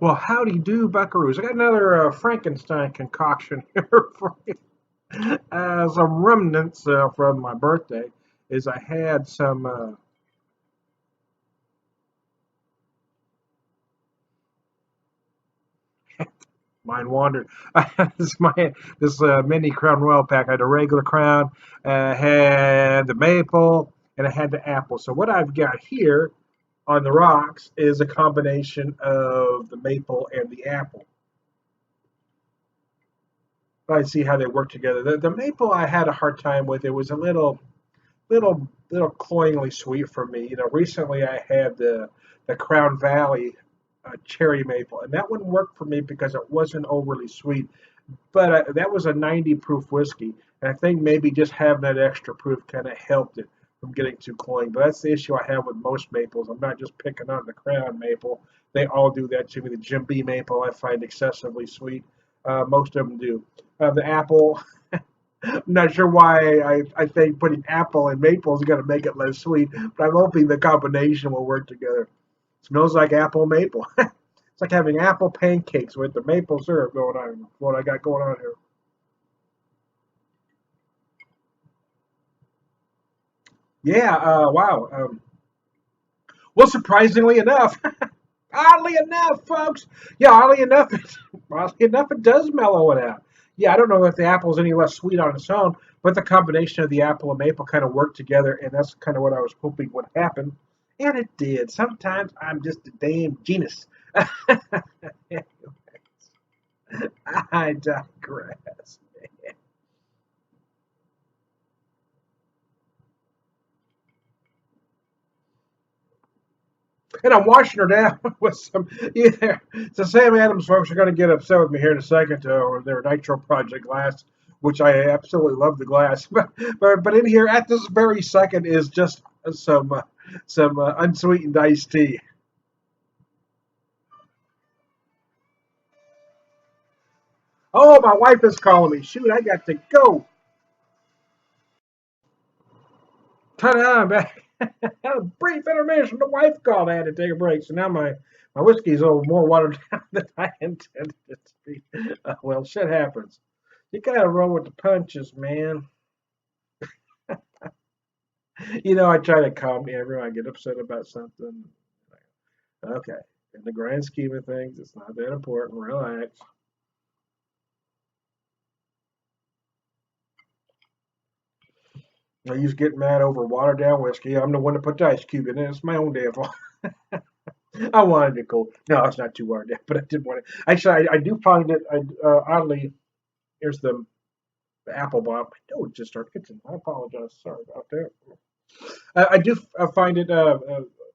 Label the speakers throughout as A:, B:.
A: Well, howdy do, buckaroos. I got another Frankenstein concoction here for you. Some remnants from my birthday is I had some, mine wandered. This mini Crown Royal pack. I had a regular Crown, had the maple, and I had the apple. So what I've got here on the rocks is a combination of the maple and the apple. I see how they work together. The maple I had a hard time with. It was a little cloyingly sweet for me. Recently I had the Crown Valley cherry maple, and that one worked for me because it wasn't overly sweet. But that was a 90 proof whiskey, and I think maybe just having that extra proof kind of helped it from getting too cloying. But that's the issue I have with most maples. I'm not just picking on the Crown maple; they all do that to me. The Jim B maple I find excessively sweet. Most of them do. The apple, I'm not sure why I think putting apple and maple is going to make it less sweet, but I'm hoping the combination will work together. It smells like apple maple. It's like having apple pancakes with the maple syrup going on. What I got going on here. Yeah, wow. Well, surprisingly enough, oddly enough, folks, yeah, oddly enough, it does mellow it out. Yeah, I don't know if the apple's any less sweet on its own, but the combination of the apple and maple kind of worked together, and that's kind of what I was hoping would happen, and it did. Sometimes I'm just a damn genius. I digress. And I'm washing her down with some. Yeah, so Sam Adams folks are going to get upset with me here in a second over their Nitro Project glass, which I absolutely love the glass. But in here at this very second is just some unsweetened iced tea. Oh, my wife is calling me. Shoot, I got to go. Ta-da! I'm back. Had a brief intermission. The wife called. I had to take a break. So now my whiskey's a little more watered down than I intended it to be. Well, shit happens. You gotta roll with the punches, man. I try to calm everyone. I get upset about something. Okay. In the grand scheme of things, it's not that important. Relax. I used to get mad over watered down whiskey. I'm the one that put the ice cube in it. It's my own damn fault. I wanted it cold. No, it's not too watered down, but I did want it. Actually, I do find it oddly. Here's the apple bomb. Oh, it just started kitchen. I apologize. Sorry about that. I do find it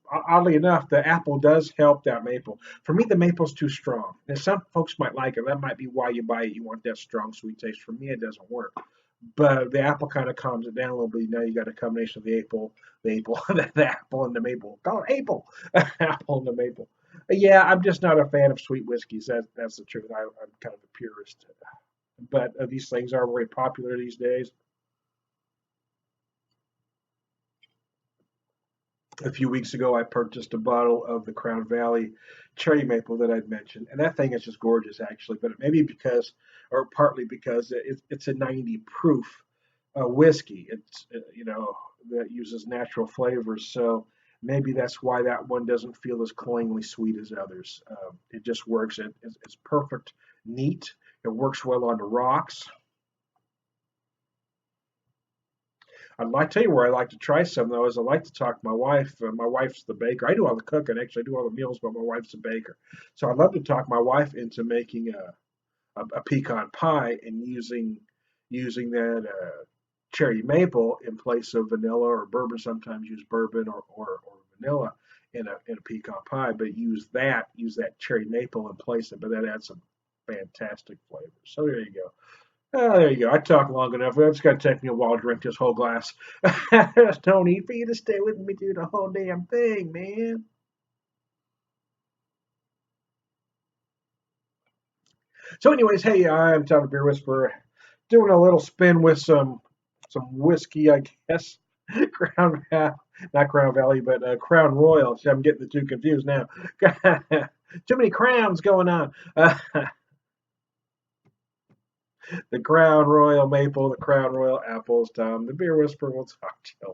A: oddly enough, the apple does help that maple. For me, the maple's too strong. And some folks might like it. That might be why you buy it. You want that strong, sweet taste. For me, it doesn't work. But the apple kind of calms it down a little bit. Now you got a combination of the apple, the apple and the maple. Call it apple, apple and the maple. Yeah, I'm just not a fan of sweet whiskeys. That's the truth. I'm kind of a purist. But these things are very popular these days. A few weeks ago, I purchased a bottle of the Crown Valley cherry maple that I'd mentioned, and that thing is just gorgeous, actually. But maybe because, or partly because, it's a 90 proof whiskey. It's that uses natural flavors, so maybe that's why that one doesn't feel as cloyingly sweet as others. It just works. It's perfect, neat. It works well on the rocks. I'd like to tell you where I like to try some though. Is I like to talk to my wife. My wife's the baker. I do all the cooking. Actually, I do all the meals, but my wife's a baker. So I'd love to talk my wife into making a pecan pie and using that cherry maple in place of vanilla or bourbon. Sometimes use bourbon or vanilla in a pecan pie, but use that cherry maple in place of. But that adds some fantastic flavor. So there you go. Oh, there you go. I talked long enough. It's going to take me a while to drink this whole glass. There's no need for you to stay with me through the whole damn thing, man. So, anyways, hey, I'm Tom the Beer Whisperer, doing a little spin with some whiskey, I guess. Crown Valley, not Crown Valley, but Crown Royal. See, I'm getting the two confused now. Too many crowns going on. The Crown Royal Maple, the Crown Royal Apples, Tom. The Beer Whisperer will talk to you